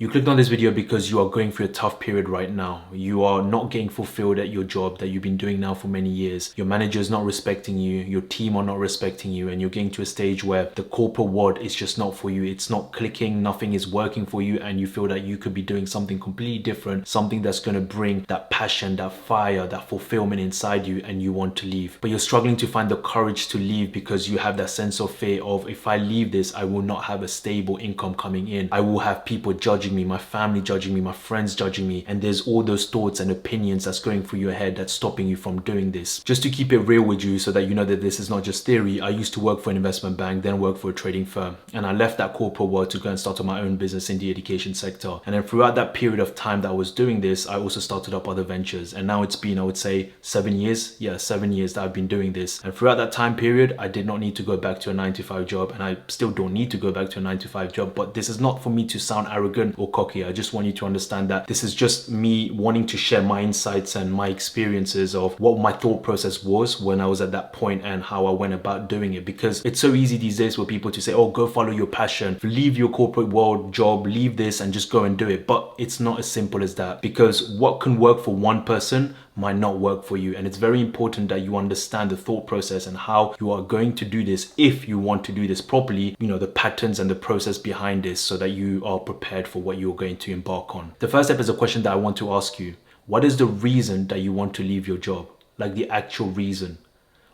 You clicked on this video because you are going through a tough period right now. You are not getting fulfilled at your job that you've been doing now for many years. Your manager is not respecting you, your team are not respecting you, and you're getting to a stage where the corporate world is just not for you. It's not clicking, nothing is working for you, and you feel that you could be doing something completely different, something that's going to bring that passion, that fire, that fulfillment inside you, and you want to leave. But you're struggling to find the courage to leave because you have that sense of fear of, if I leave this, I will not have a stable income coming in. I will have people judging me, my family judging me, my friends judging me, and there's all those thoughts and opinions that's going through your head that's stopping you from doing this. Just to keep it real with you so that you know that this is not just theory, I used to work for an investment bank, then work for a trading firm, and I left that corporate world to go and start my own business in the education sector. And then throughout that period of time that I was doing this, I also started up other ventures, and now it's been, I would say, 7 years. Yeah, 7 years that I've been doing this. And throughout that time period, I did not need to go back to a 9-to-5 job, and I still don't need to go back to a 9-to-5 job. But this is not for me to sound arrogant or cocky. I just want you to understand that this is just me wanting to share my insights and my experiences of what my thought process was when I was at that point and how I went about doing it. Because it's so easy these days for people to say, oh, go follow your passion, leave your corporate world job, leave this and just go and do it. But it's not as simple as that, because what can work for one person might not work for you. And it's very important that you understand the thought process and how you are going to do this if you want to do this properly, you know, the patterns and the process behind this, so that you are prepared for what you're going to embark on. The first step is a question that I want to ask you. What is the reason that you want to leave your job? Like the actual reason.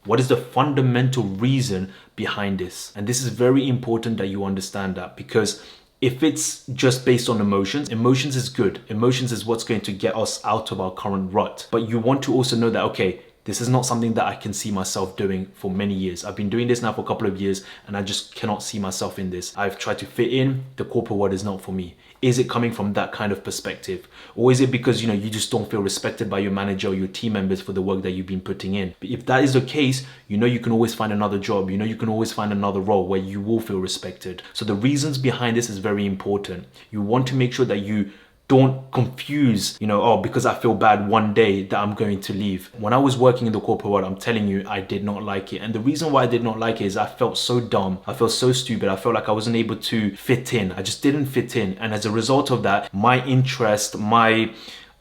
What is the fundamental reason behind this? And this is very important that you understand that, because if it's just based on emotions, emotions is good. Emotions is what's going to get us out of our current rut. But you want to also know that, okay, this is not something that I can see myself doing for many years. I've been doing this now for a couple of years and I just cannot see myself in this. I've tried to fit in. The corporate world is not for me. Is it coming from that kind of perspective? Or is it because, you know, you just don't feel respected by your manager or your team members for the work that you've been putting in? But if that is the case, you know you can always find another job. You know you can always find another role where you will feel respected. So the reasons behind this is very important. You want to make sure that you don't confuse, you know, oh, because I feel bad one day that I'm going to leave. When I was working in the corporate world, I'm telling you, I did not like it. And the reason why I did not like it is I felt so dumb. I felt so stupid. I felt like I wasn't able to fit in. I just didn't fit in. And as a result of that, my interest, my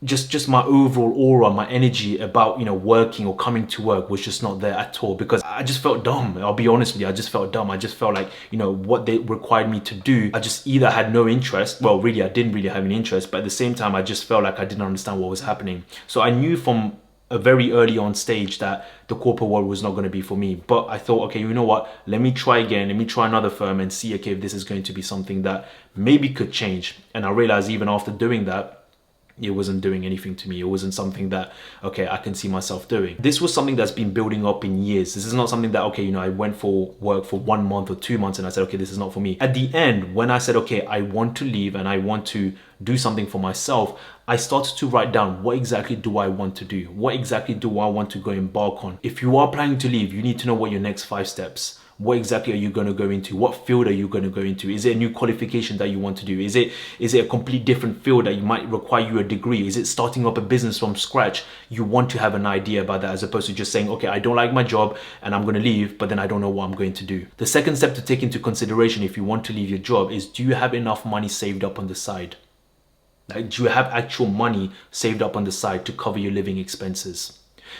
just my overall aura, my energy about, you know, working or coming to work was just not there at all, because I just felt dumb. I'll be honest with you, I just felt dumb. I just felt like, you know, what they required me to do, I just either had no interest. Well, really, I didn't really have any interest, but at the same time, I just felt like I didn't understand what was happening. So I knew from a very early on stage that the corporate world was not going to be for me. But I thought, okay, you know what? Let me try again. Let me try another firm and see, okay, if this is going to be something that maybe could change. And I realized even after doing that, it wasn't doing anything to me. It wasn't something that, okay, I can see myself doing. This was something that's been building up in years. This is not something that, okay, you know, I went for work for 1 month or 2 months and I said, okay, this is not for me. At the end, when I said, okay, I want to leave and I want to do something for myself, I started to write down, what exactly do I want to do? What exactly do I want to go embark on? If you are planning to leave, you need to know what your next 5 steps. What exactly are you going to go into? What field are you going to go into? Is it a new qualification that you want to do? Is it a complete different field that you might require you a degree? Is it starting up a business from scratch? You want to have an idea about that, as opposed to just saying, okay, I don't like my job and I'm going to leave, but then I don't know what I'm going to do. The second step to take into consideration if you want to leave your job is, do you have enough money saved up on the side? Like, do you have actual money saved up on the side to cover your living expenses?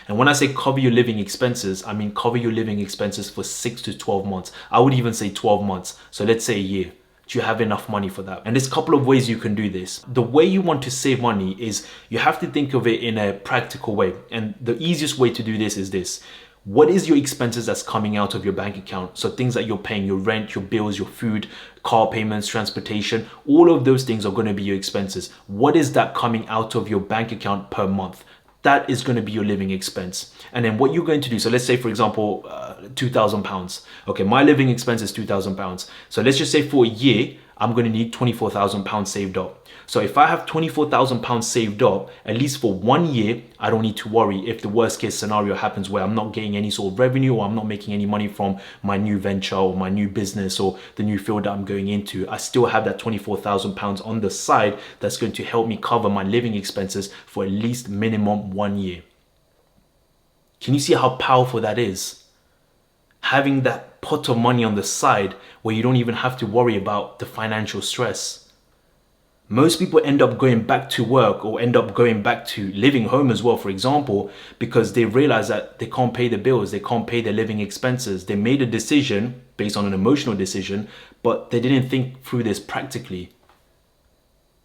And when I say cover your living expenses, I mean cover your living expenses for 6 to 12 months. I would even say 12 months. So let's say a year. Do you have enough money for that? And there's a couple of ways you can do this. The way you want to save money is you have to think of it in a practical way. And the easiest way to do this is this. What is your expenses that's coming out of your bank account? So things that you're paying, your rent, your bills, your food, car payments, transportation, all of those things are going to be your expenses. What is that coming out of your bank account per month? That is going to be your living expense. And then what you're going to do, so let's say, for example, £2,000. Okay, my living expense is £2,000. So let's just say for a year, I'm going to need £24,000 saved up. So if I have £24,000 saved up, at least for 1 year, I don't need to worry if the worst case scenario happens where I'm not getting any sort of revenue, or I'm not making any money from my new venture or my new business or the new field that I'm going into. I still have that £24,000 on the side that's going to help me cover my living expenses for at least minimum 1 year. Can you see how powerful that is? Having that pot of money on the side where you don't even have to worry about the financial stress. Most people end up going back to work or end up going back to living home as well, for example, because they realize that they can't pay the bills, they can't pay their living expenses. They made a decision based on an emotional decision, but they didn't think through this practically.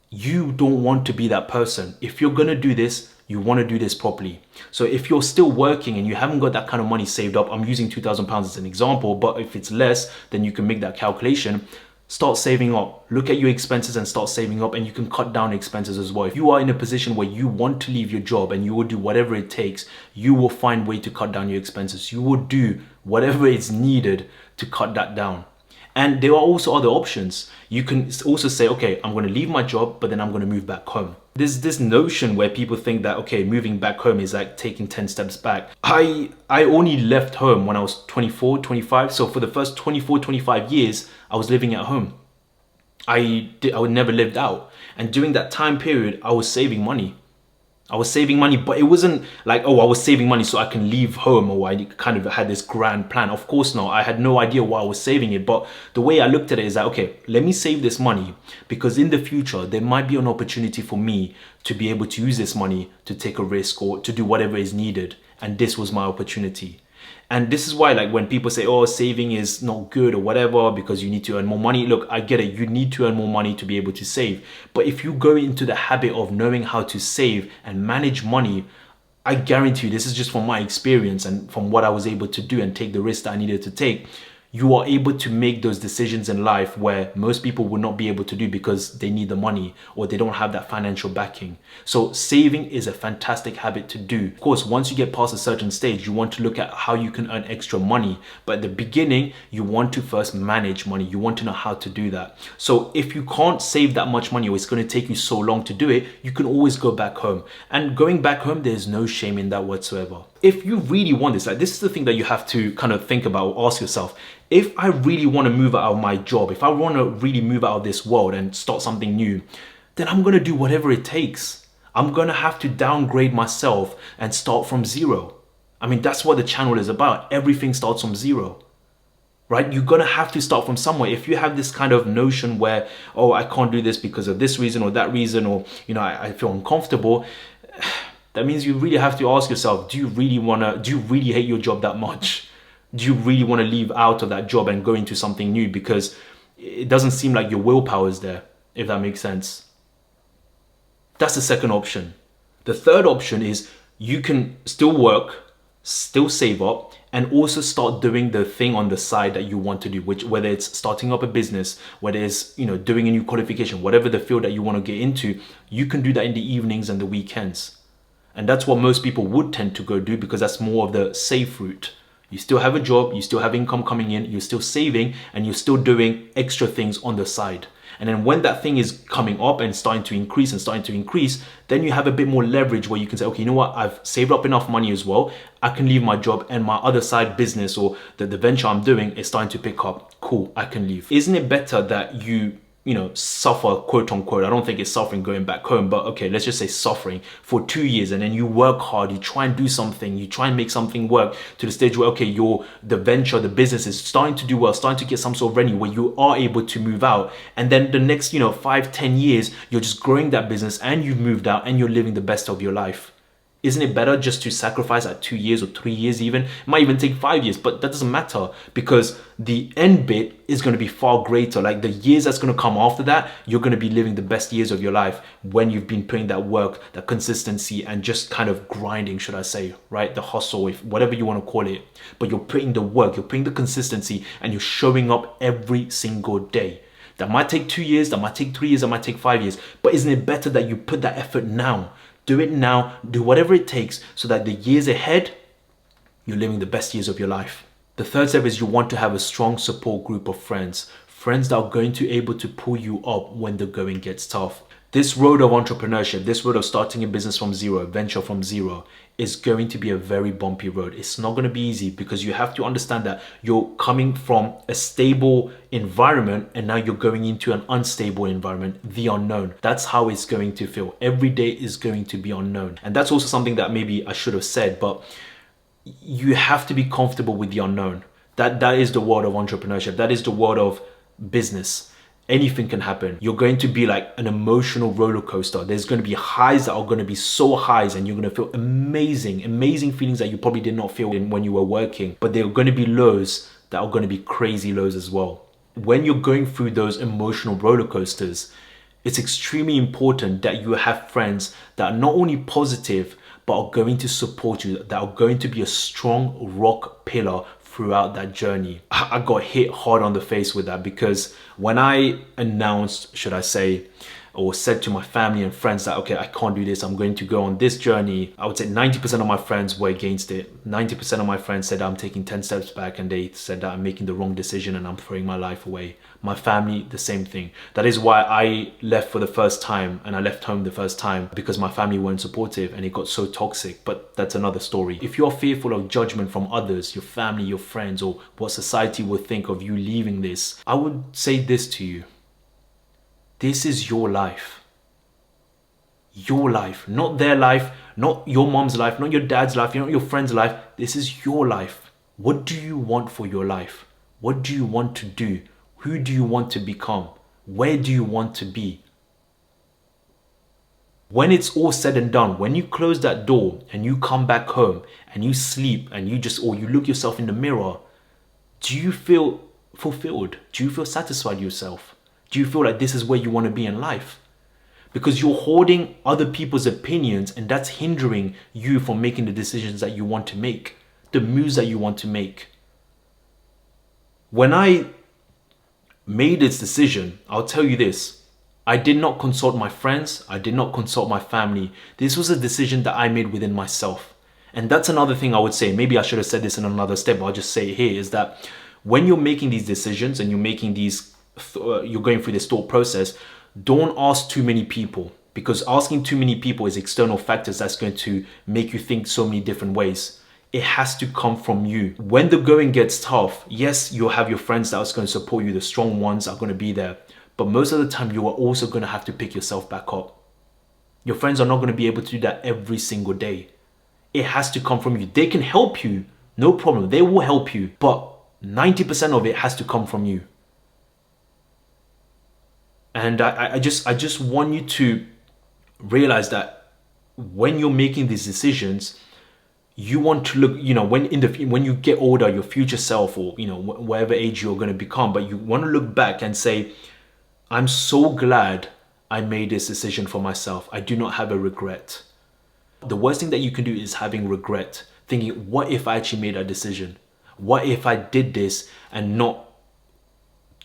You don't want to be that person. If you're gonna do this, you want to do this properly. So if you're still working and you haven't got that kind of money saved up, I'm using £2,000 as an example, but if it's less, then you can make that calculation. Start saving up. Look at your expenses and start saving up, and you can cut down expenses as well. If you are in a position where you want to leave your job and you will do whatever it takes, you will find a way to cut down your expenses. You will do whatever is needed to cut that down. And there are also other options. You can also say, okay, I'm going to leave my job, but then I'm going to move back home. There's this notion where people think that, okay, moving back home is like taking 10 steps back. I only left home when I was 24, 25. So for the first 24, 25 years, I was living at home. I would never lived out. And during that time period, I was saving money. But it wasn't like, oh, I was saving money so I can leave home, or I kind of had this grand plan. Of course not. I had no idea why I was saving it. But the way I looked at it is that, okay, let me save this money because in the future, there might be an opportunity for me to be able to use this money to take a risk or to do whatever is needed. And this was my opportunity. And this is why, like, when people say, oh, saving is not good or whatever because you need to earn more money. Look, I get it. You need to earn more money to be able to save. But if you go into the habit of knowing how to save and manage money, I guarantee you, this is just from my experience and from what I was able to do and take the risk that I needed to take. You are able to make those decisions in life where most people would not be able to do because they need the money or they don't have that financial backing. So saving is a fantastic habit to do. Of course, once you get past a certain stage, you want to look at how you can earn extra money. But at the beginning, you want to first manage money. You want to know how to do that. So if you can't save that much money or it's going to take you so long to do it, you can always go back home. And going back home, there's no shame in that whatsoever. If you really want this, like, this is the thing that you have to kind of think about or ask yourself. If I really want to move out of my job, if I want to really move out of this world and start something new, then I'm going to do whatever it takes. I'm going to have to downgrade myself and start from zero. I mean, that's what the channel is about. Everything starts from zero, right? You're going to have to start from somewhere. If you have this kind of notion where, oh, I can't do this because of this reason or that reason, or, you know, I feel uncomfortable, that means you really have to ask yourself, do you really hate your job that much? Do you really want to leave out of that job and go into something new? Because it doesn't seem like your willpower is there, if that makes sense. That's the second option. The third option is you can still work, still save up, and also start doing the thing on the side that you want to do, which whether it's starting up a business, whether it's, you know, doing a new qualification, whatever the field that you want to get into, you can do that in the evenings and the weekends. And that's what most people would tend to go do because that's more of the safe route. You still have a job, you still have income coming in, you're still saving, and you're still doing extra things on the side. And then when that thing is coming up and starting to increase, then you have a bit more leverage where you can say, okay, you know what? I've saved up enough money as well. I can leave my job and my other side business or the venture I'm doing is starting to pick up. Cool, I can leave. Isn't it better that you suffer, quote unquote, I don't think it's suffering going back home, but okay, let's just say suffering for 2 years, and then you work hard, you try and do something, you try and make something work to the stage where, okay, the venture, the business is starting to do well, starting to get some sort of revenue where you are able to move out. And then the next, 5-10 years, you're just growing that business and you've moved out and you're living the best of your life. Isn't it better just to sacrifice at 2 years or 3 years even? It might even take 5 years, but that doesn't matter because the end bit is going to be far greater. Like the years that's going to come after that, you're going to be living the best years of your life when you've been putting that work, that consistency, and just kind of grinding, should I say, right? The hustle, whatever you want to call it. But you're putting the work, you're putting the consistency, and you're showing up every single day. That might take 2 years, that might take 3 years, that might take 5 years. But isn't it better that you put that effort now? Do it now, do whatever it takes so that the years ahead, you're living the best years of your life. The third step is you want to have a strong support group of friends that are going to be able to pull you up when the going gets tough. This road of entrepreneurship, this road of starting a business from zero, a venture from zero, is going to be a very bumpy road. It's not going to be easy because you have to understand that you're coming from a stable environment and now you're going into an unstable environment, the unknown. That's how it's going to feel. Every day is going to be unknown. And that's also something that maybe I should have said, but you have to be comfortable with the unknown. That is the world of entrepreneurship. That is the world of business. anything can happen. You're going to be like an emotional roller coaster. There's going to be highs that are going to be so highs, and you're going to feel amazing feelings that you probably did not feel when you were working. But there are going to be lows that are going to be crazy lows as well. When you're going through those emotional roller coasters, it's extremely important that you have friends that are not only positive, but are going to support you, that are going to be a strong rock pillar throughout that journey. I got hit hard on the face with that, because when I announced, should I say, or said to my family and friends that, okay, I can't do this, I'm going to go on this journey, I would say 90% of my friends were against it. 90% of my friends said I'm taking 10 steps back, and they said that I'm making the wrong decision and I'm throwing my life away. My family, the same thing. That is why I left for the first time, and I left home the first time, because my family weren't supportive and it got so toxic. But that's another story. If you're fearful of judgment from others, your family, your friends, or what society will think of you leaving this, I would say this to you. This is your life. Your life, not their life, not your mom's life, not your dad's life, not your friend's life. This is your life. What do you want for your life? What do you want to do? Who do you want to become? Where do you want to be? When it's all said and done, when you close that door and you come back home and you sleep and or you look yourself in the mirror, do you feel fulfilled? Do you feel satisfied with yourself? Do you feel like this is where you want to be in life? Because you're hoarding other people's opinions, and that's hindering you from making the decisions that you want to make, the moves that you want to make. When I made this decision, I'll tell you this, I did not consult my friends, I did not consult my family. This was a decision that I made within myself. And that's another thing I would say, maybe I should have said this in another step, but I'll just say it here, is that when you're making these decisions and you're going through this thought process, don't ask too many people, because asking too many people is external factors that's going to make you think so many different ways. It has to come from you. When the going gets tough, yes, you'll have your friends that are going to support you, the strong ones are going to be there, but most of the time you are also going to have to pick yourself back up. Your friends are not going to be able to do that every single day. It has to come from you. They can help you, no problem, they will help you, but 90% of it has to come from you. And I just want you to realize that when you're making these decisions, you want to look, when you get older, your future self, or whatever age you're going to become, but you want to look back and say, I'm so glad I made this decision for myself. I do not have a regret. The worst thing that you can do is having regret, thinking, what if I actually made a decision? What if I did this and not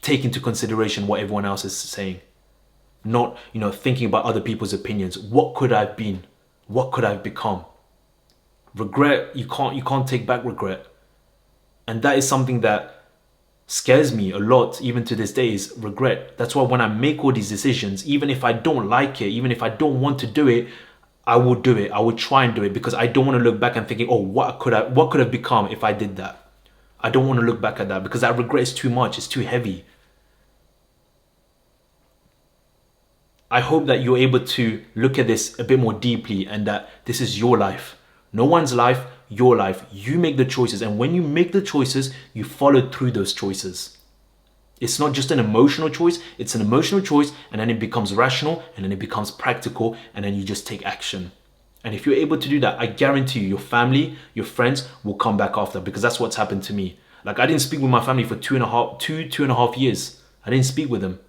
take into consideration what everyone else is saying? Not, thinking about other people's opinions. What could I have been? What could I have become? Regret, you can't take back regret. And that is something that scares me a lot, even to this day, is regret. That's why when I make all these decisions, even if I don't like it, even if I don't want to do it, I will do it. I will try and do it, because I don't want to look back and thinking, oh, what could have become if I did that? I don't want to look back at that, because that regret is too much. It's too heavy. I hope that you're able to look at this a bit more deeply, and that this is your life. No one's life, your life. You make the choices. And when you make the choices, you follow through those choices. It's not just an emotional choice. It's an emotional choice, and then it becomes rational, and then it becomes practical, and then you just take action. And if you're able to do that, I guarantee you, your family, your friends will come back after, because that's what's happened to me. Like, I didn't speak with my family for two and a half years. I didn't speak with them.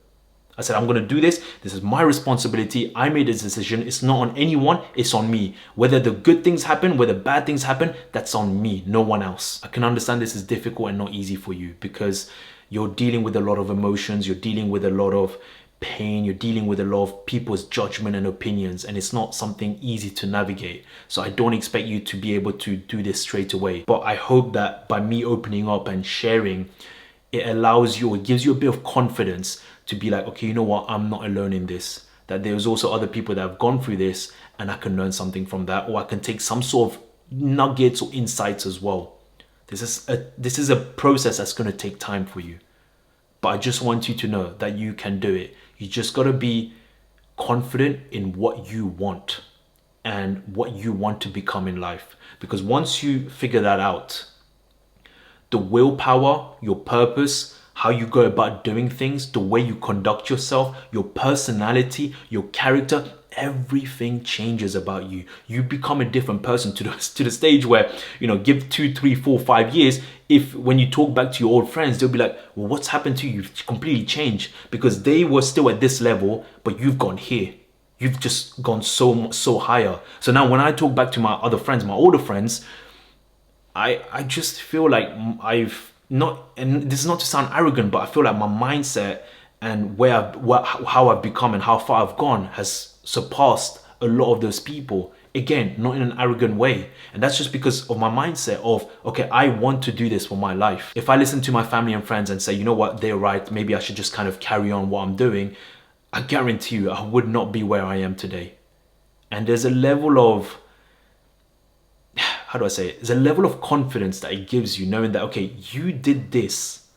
I said, I'm going to do this. This is my responsibility. I made this decision. It's not on anyone. It's on me. Whether the good things happen, whether bad things happen, that's on me, no one else. I can understand this is difficult and not easy for you, because you're dealing with a lot of emotions. You're dealing with a lot of pain. You're dealing with a lot of people's judgment and opinions, and it's not something easy to navigate. So I don't expect you to be able to do this straight away. But I hope that by me opening up and sharing, it allows you, it gives you a bit of confidence to be like, okay, you know what, I'm not alone in this. That there's also other people that have gone through this, and I can learn something from that, or I can take some sort of nuggets or insights as well. This is a process that's going to take time for you. But I just want you to know that you can do it. You just got to be confident in what you want and what you want to become in life. Because once you figure that out, the willpower, your purpose, how you go about doing things, the way you conduct yourself, your personality, your character, everything changes about you. You become a different person to the stage where, you know, give 2, 3, 4, 5 years. If when you talk back to your old friends, they'll be like, well, what's happened to you? You've completely changed, because they were still at this level, but you've gone here. You've just gone so higher. So now when I talk back to my other friends, my older friends, I just feel like I've not, and this is not to sound arrogant, but I feel like my mindset and how I've become and how far I've gone has surpassed a lot of those people. Again, not in an arrogant way. And that's just because of my mindset of, okay, I want to do this for my life. If I listen to my family and friends and say, you know what, they're right, maybe I should just kind of carry on what I'm doing, I guarantee you I would not be where I am today. And there's a level of, how do I say it? There's a level of confidence that it gives you, knowing that, okay, you did this,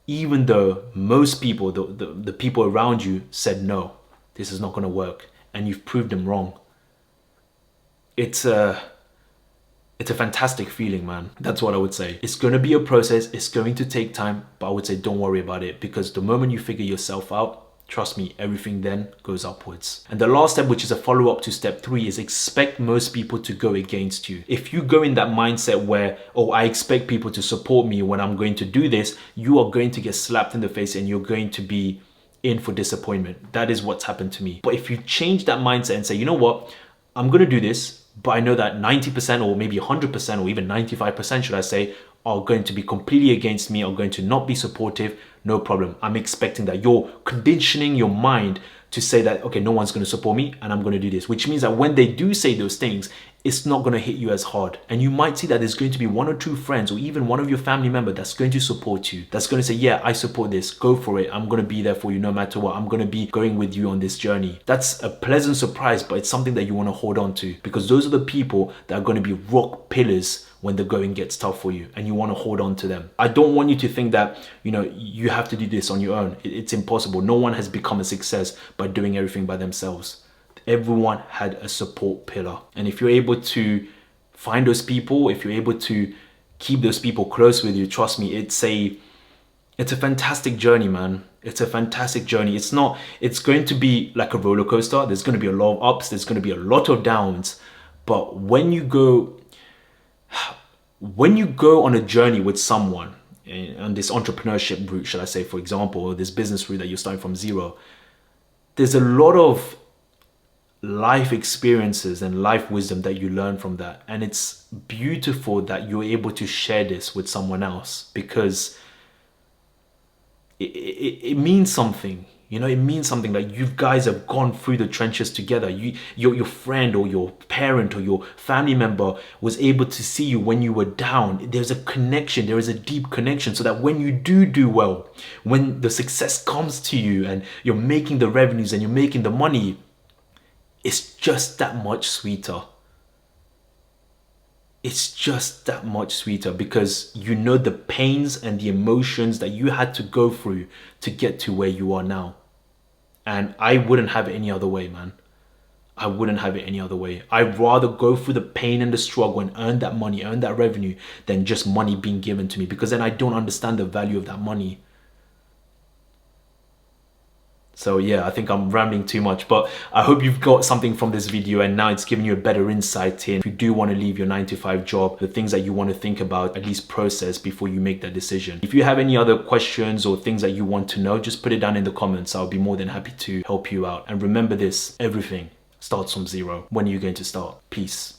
even though most people, the people around you said, no, this is not going to work. And you've proved them wrong. It's a fantastic feeling, man. That's what I would say. It's going to be a process. It's going to take time, but I would say don't worry about it, because the moment you figure yourself out, trust me, everything then goes upwards. And the last step, which is a follow-up to step 3, is expect most people to go against you. If you go in that mindset where, oh, I expect people to support me when I'm going to do this, you are going to get slapped in the face and you're going to be in for disappointment. That is what's happened to me. But if you change that mindset and say, you know what, I'm going to do this, but I know that 90% or maybe 100% or even 95%, should I say, are going to be completely against me, are going to not be supportive, no problem. I'm expecting that. You're conditioning your mind to say that, okay, no one's going to support me and I'm going to do this, which means that when they do say those things, it's not going to hit you as hard. And you might see that there's going to be 1 or 2 friends or even one of your family member that's going to support you, that's going to say, yeah, I support this, go for it, I'm going to be there for you no matter what, I'm going to be going with you on this journey. That's a pleasant surprise, but it's something that you want to hold on to, because those are the people that are going to be rock pillars when the going gets tough for you, and you want to hold on to them. I don't want you to think that, you know, you have to do this on your own. It's impossible. No one has become a success by doing everything by themselves. Everyone had a support pillar. And if you're able to find those people, if you're able to keep those people close with you, trust me, it's a fantastic journey, man. It's a fantastic journey. It's going to be like a roller coaster. There's going to be a lot of ups, there's going to be a lot of downs. But when you go on a journey with someone on this entrepreneurship route, shall I say, for example, or this business route that you're starting from zero, there's a lot of life experiences and life wisdom that you learn from that. And it's beautiful that you're able to share this with someone else, because it means something. You know, it means something. Like, you guys have gone through the trenches together. Your friend or your parent or your family member was able to see you when you were down. There's a connection. There is a deep connection, so that when you do well, when the success comes to you and you're making the revenues and you're making the money, it's just that much sweeter. It's just that much sweeter, because you know the pains and the emotions that you had to go through to get to where you are now. And I wouldn't have it any other way, man. I wouldn't have it any other way. I'd rather go through the pain and the struggle and earn that money, earn that revenue, than just money being given to me, because then I don't understand the value of that money. So yeah, I think I'm rambling too much, but I hope you've got something from this video, and now it's given you a better insight in, if you do want to leave your 9-to-5 job, the things that you want to think about, at least process before you make that decision. If you have any other questions or things that you want to know, just put it down in the comments. I'll be more than happy to help you out. And remember this, everything starts from zero. When are you going to start? Peace.